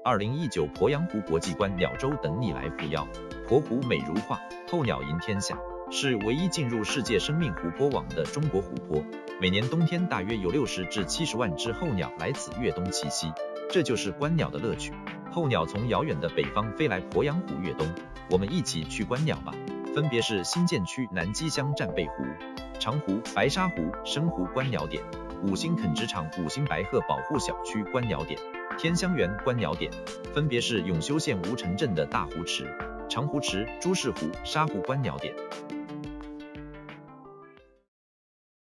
2019鄱阳湖国际观鸟周等你来扶摇，鄱湖美如画，候鸟迎天下，是唯一进入世界生命湖泊网的中国湖泊。每年冬天大约有60至70万只候鸟来此越冬栖息，这就是观鸟的乐趣。候鸟从遥远的北方飞来鄱阳湖越冬，我们一起去观鸟吧。分别是新建区南基乡战备湖、长湖、白沙湖、深湖观鸟点，五星垦殖场五星白鹤保护小区观鸟点，天香园观鸟点，分别是永修县吴城镇的大湖池、长湖池、朱氏湖、沙湖观鸟点。